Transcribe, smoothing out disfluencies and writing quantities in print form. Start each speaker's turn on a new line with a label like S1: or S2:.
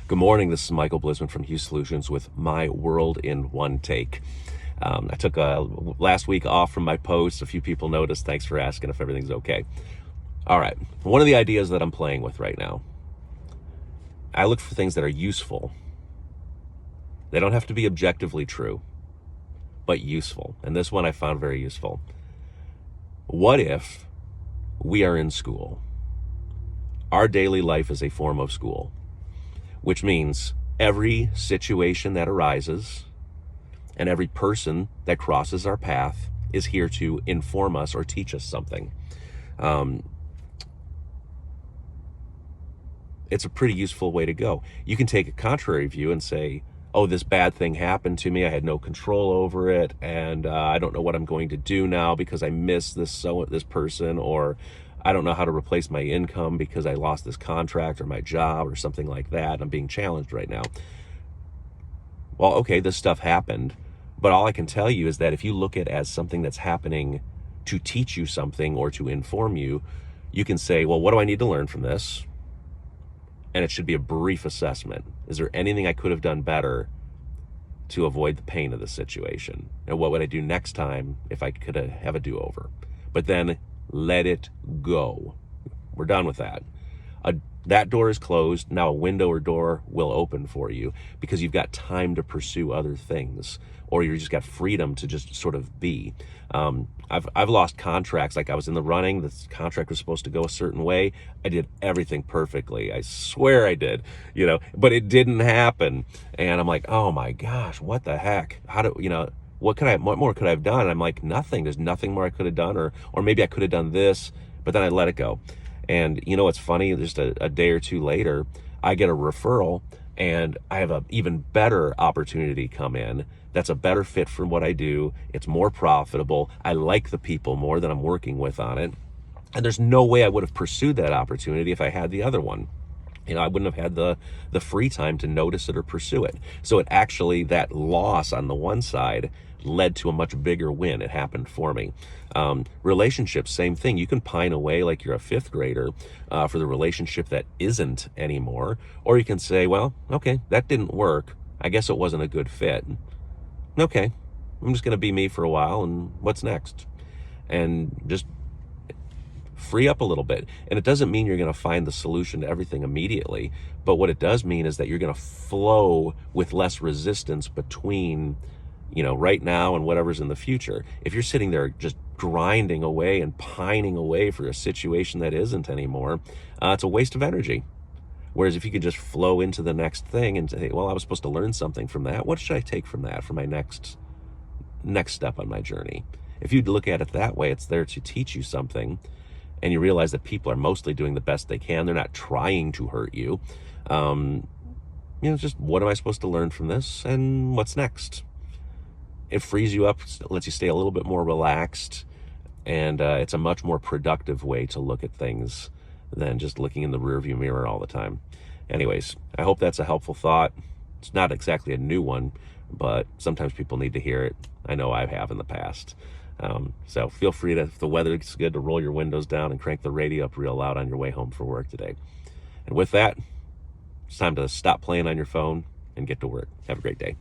S1: Good morning. This is Michael Blisman from Hughes Solutions with My World in One Take. I took last week off from my posts. A few people noticed. Thanks for asking if everything's okay. All right. One of the ideas that I'm playing with right now, I look for things that are useful. They don't have to be objectively true, but useful. And this one I found very useful. What if we are in school? Our daily life is a form of school, which means every situation that arises and every person that crosses our path is here to inform us or teach us something. It's a pretty useful way to go. You can take a contrary view and say, oh, this bad thing happened to me. I had no control over it, and I don't know what I'm going to do now because I miss this person, or I don't know how to replace my income because I lost this contract or my job or something like that. I'm being challenged right now. Well, okay, this stuff happened, but all I can tell you is that if you look at it as something that's happening to teach you something or to inform you, you can say, well, what do I need to learn from this? And it should be a brief assessment. Is there anything I could have done better to avoid the pain of the situation? And what would I do next time if I could have a do-over? But then let it go. We're done with that. That door is closed. Now a window or door will open for you because you've got time to pursue other things, or you just got freedom to just sort of be. I've lost contracts. Like I was in the running. The contract was supposed to go a certain way. I did everything perfectly. I swear I did, but it didn't happen. And I'm like, oh my gosh, what the heck? What more could I have done? And I'm like, nothing. There's nothing more I could have done, or maybe I could have done this, but then I let it go. And what's funny? Just a day or two later, I get a referral, and I have an even better opportunity come in. That's a better fit for what I do. It's more profitable. I like the people more that I'm working with on it. And there's no way I would have pursued that opportunity if I had the other one. I wouldn't have had the free time to notice it or pursue it. So it actually, that loss on the one side led to a much bigger win. It happened for me. Relationships, same thing. You can pine away like you're a fifth grader for the relationship that isn't anymore. Or you can say, well, okay, that didn't work. I guess it wasn't a good fit. Okay, I'm just going to be me for a while, and what's next? And just free up a little bit. And it doesn't mean you're going to find the solution to everything immediately, but what it does mean is that you're going to flow with less resistance between right now and whatever's in the future. If you're sitting there just grinding away and pining away for a situation that isn't anymore, it's a waste of energy. Whereas if you could just flow into the next thing and say, well, I was supposed to learn something from that. What should I take from that for my next step on my journey? If you look at it that way, it's there to teach you something, and you realize that people are mostly doing the best they can. They're not trying to hurt you. Just what am I supposed to learn from this, and what's next? It frees you up, lets you stay a little bit more relaxed, and it's a much more productive way to look at things than just looking in the rearview mirror all the time. Anyways, I hope that's a helpful thought. It's not exactly a new one, but sometimes people need to hear it. I know I have in the past. So feel free to, if the weather is good, to roll your windows down and crank the radio up real loud on your way home from work today. And with that, it's time to stop playing on your phone and get to work. Have a great day.